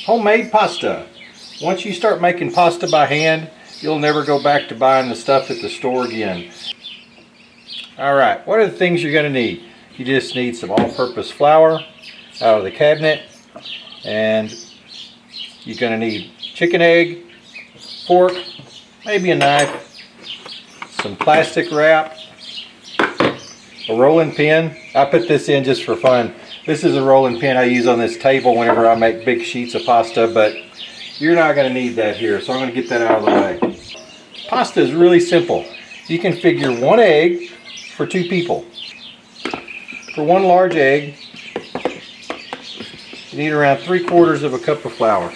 Homemade pasta. Once you start making pasta by hand, you'll never go back to buying the stuff at the store again. Alright, what are the things you're going to need? You just need some all-purpose flour out of the cabinet, and you're going to need chicken egg, fork, maybe a knife, some plastic wrap, a rolling pin. I put this in just for fun. This is a rolling pin I use on this table whenever I make big sheets of pasta, but you're not going to need that here, so I'm going to get that out of the way. Pasta is really simple. You can figure 1 egg for 2 people. For 1 large egg, you need around 3/4 of a cup of flour.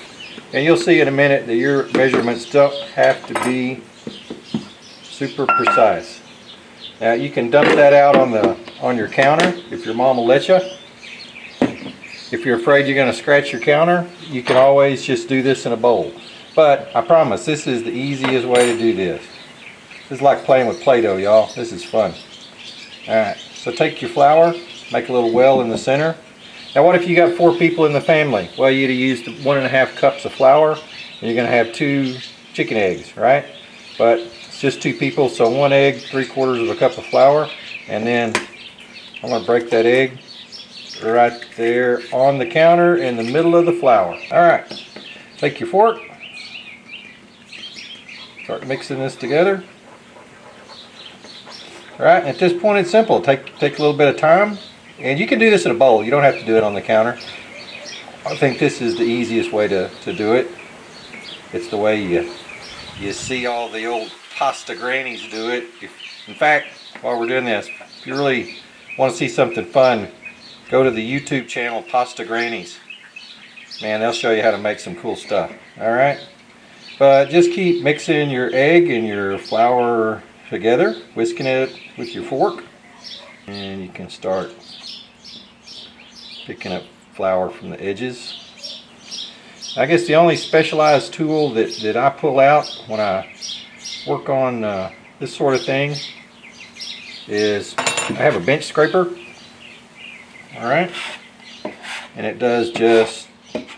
And you'll see in a minute that your measurements don't have to be super precise. Now you can dump that out on your counter if your mom will let you. If you're afraid you're going to scratch your counter, you can always just do this in a bowl. But I promise, this is the easiest way to do this. This is like playing with Play-Doh, y'all. This is fun. Alright, so take your flour, make a little well in the center. Now what if you got 4 people in the family? Well, you'd have used 1.5 cups of flour, and you're going to have 2 chicken eggs, right? But it's just 2 people, so 1 egg, 3/4 of a cup of flour, and then I'm going to break that egg right there on the counter in the middle of the flour. Alright, take your fork, start mixing this together. Alright, at this point it's simple. Take a little bit of time, and you can do this in a bowl. You don't have to do it on the counter. I think this is the easiest way to do it. It's the way you see all the old pasta grannies do it. In fact, while we're doing this, if you really want to see something fun, go to the YouTube channel Pasta Grannies. Man, they'll show you how to make some cool stuff. Alright? But just keep mixing your egg and your flour together, whisking it with your fork. And you can start picking up flour from the edges. I guess the only specialized tool that I pull out when I work on this sort of thing is I have a bench scraper. Alright, and it does just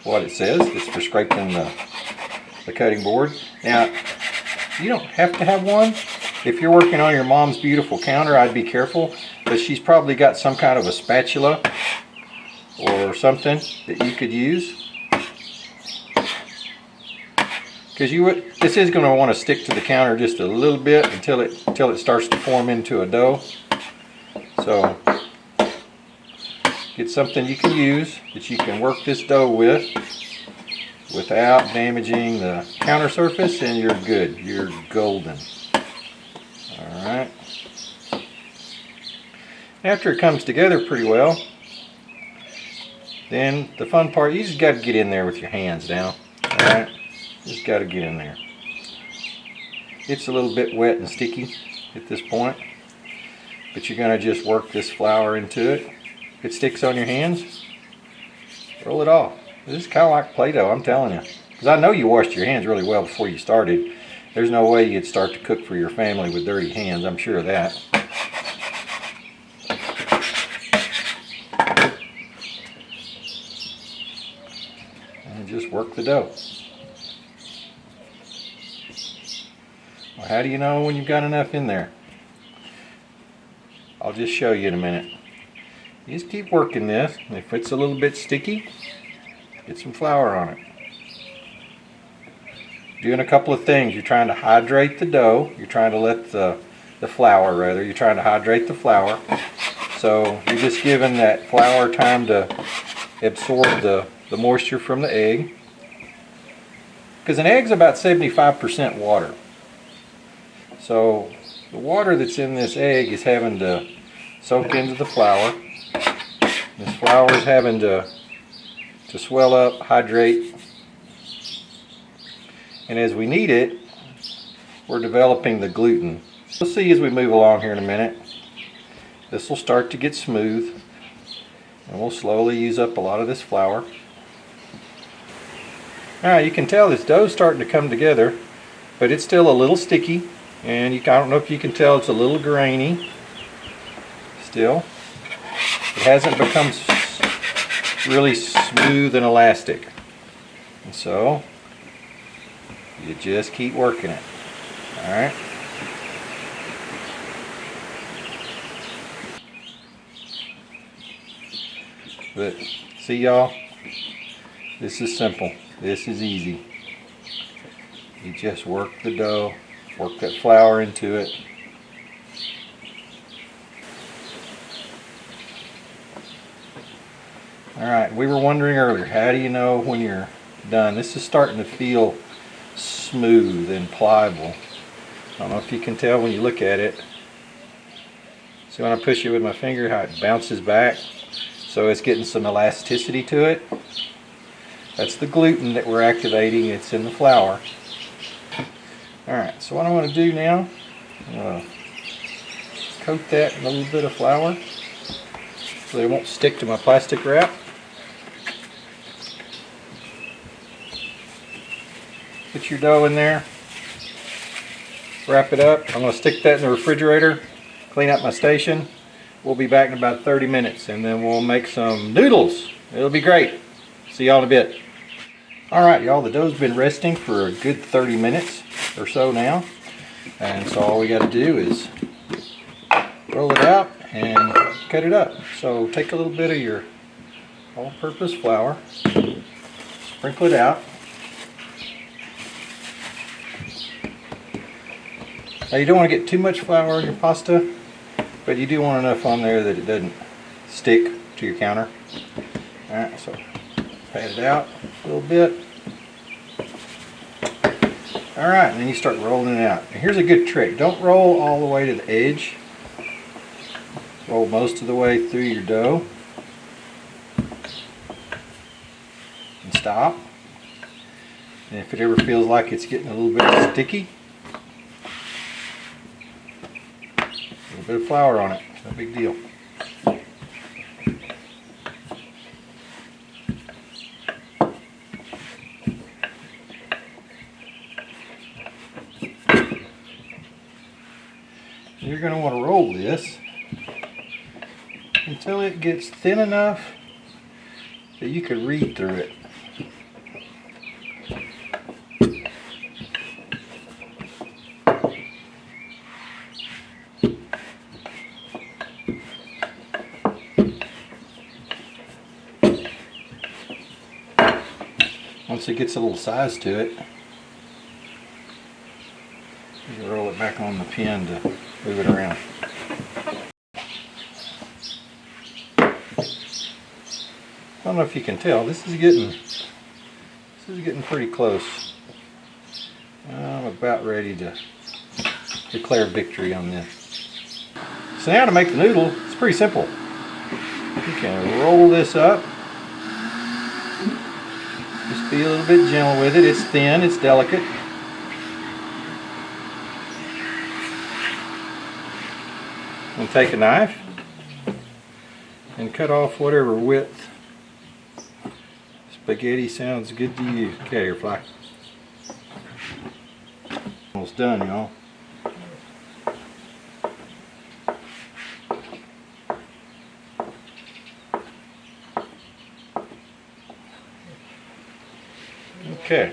what it says. It's for scraping the cutting board. Now, you don't have to have one. If you're working on your mom's beautiful counter, I'd be careful, but she's probably got some kind of a spatula or something that you could use. Because this is going to want to stick to the counter just a little bit until it starts to form into a dough. So get something you can use that you can work this dough with without damaging the counter surface, and you're good. You're golden. Alright. After it comes together pretty well, then the fun part, you just got to get in there with your hands now. Alright. Just got to get in there. It's a little bit wet and sticky at this point, but you're going to just work this flour into it. If it sticks on your hands, roll it off. This is kind of like Play-Doh, I'm telling you. Because I know you washed your hands really well before you started. There's no way you'd start to cook for your family with dirty hands, I'm sure of that. And just work the dough. Well, how do you know when you've got enough in there? I'll just show you in a minute. You just keep working this. If it's a little bit sticky, get some flour on it. Doing a couple of things. You're trying to hydrate the dough. You're trying to let the flour, rather. You're trying to hydrate the flour. So you're just giving that flour time to absorb the moisture from the egg. Because an egg's about 75% water. So the water that's in this egg is having to soak into the flour. This flour is having to swell up, hydrate. And as we need it, we're developing the gluten. We'll see as we move along here in a minute. This will start to get smooth, and we'll slowly use up a lot of this flour. Now you can tell this dough's starting to come together, but it's still a little sticky, and I don't know if you can tell, it's a little grainy still. It hasn't become really smooth and elastic. And so you just keep working it. All right. But see, y'all, this is simple. This is easy. You just work the dough, work that flour into it. Alright, we were wondering earlier, how do you know when you're done? This is starting to feel smooth and pliable. I don't know if you can tell when you look at it. See when I push it with my finger how it bounces back? So it's getting some elasticity to it. That's the gluten that we're activating. It's in the flour. Alright, so what I want to do now, I'm going to coat that in a little bit of flour so it won't stick to my plastic wrap. Put your dough in there, wrap it up. I'm going to stick that in the refrigerator, clean up my station. We'll be back in about 30 minutes and then we'll make some noodles. It'll be great. See y'all in a bit. Alright y'all, the dough's been resting for a good 30 minutes or so now. And so all we got to do is roll it out and cut it up. So take a little bit of your all-purpose flour, sprinkle it out. Now you don't want to get too much flour in your pasta, but you do want enough on there that it doesn't stick to your counter. Alright, so pat it out a little bit. Alright, and then you start rolling it out. Now here's a good trick. Don't roll all the way to the edge. Roll most of the way through your dough. And stop. And if it ever feels like it's getting a little bit sticky, a little bit of flour on it. No big deal. You're going to want to roll this until it gets thin enough that you can read through it. Once it gets a little size to it, you can roll it back on the pin to move it around. I don't know if you can tell, this is getting pretty close. I'm about ready to declare victory on this. So now to make the noodle, it's pretty simple. You can roll this up. Just be a little bit gentle with it. It's thin, it's delicate. And take a knife and cut off whatever width spaghetti sounds good to you. Okay, here, fly. Almost done, y'all. Okay,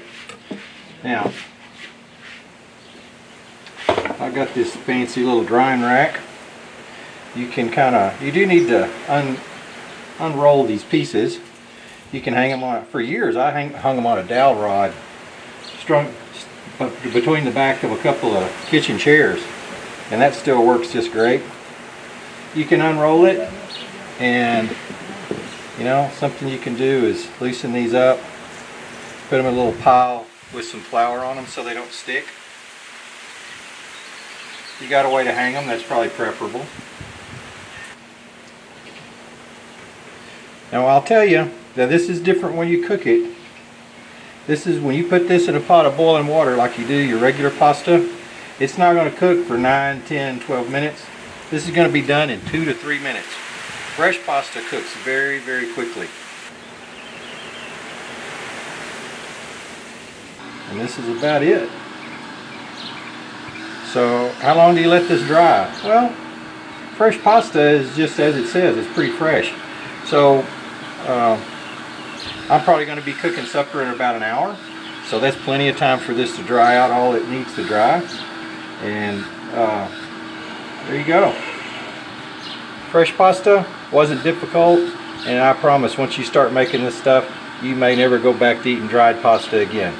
now I got this fancy little drying rack. You can you do need to unroll these pieces. You can hang them on, for years I hung them on a dowel rod strung between the back of a couple of kitchen chairs, and that still works just great. You can unroll it, and you know, something you can do is loosen these up, put them in a little pile with some flour on them so they don't stick. If you got a way to hang them, that's probably preferable. Now I'll tell you that this is different when you cook it. This is when you put this in a pot of boiling water like you do your regular pasta. It's not going to cook for 9, 10, 12 minutes. This is going to be done in 2 to 3 minutes. Fresh pasta cooks very, very quickly. And this is about it. So how long do you let this dry? Well, fresh pasta is just as it says, it's pretty fresh. So I'm probably going to be cooking supper in about an hour, so that's plenty of time for this to dry out all it needs to dry. And there you go. Fresh pasta wasn't difficult, and I promise once you start making this stuff, you may never go back to eating dried pasta again.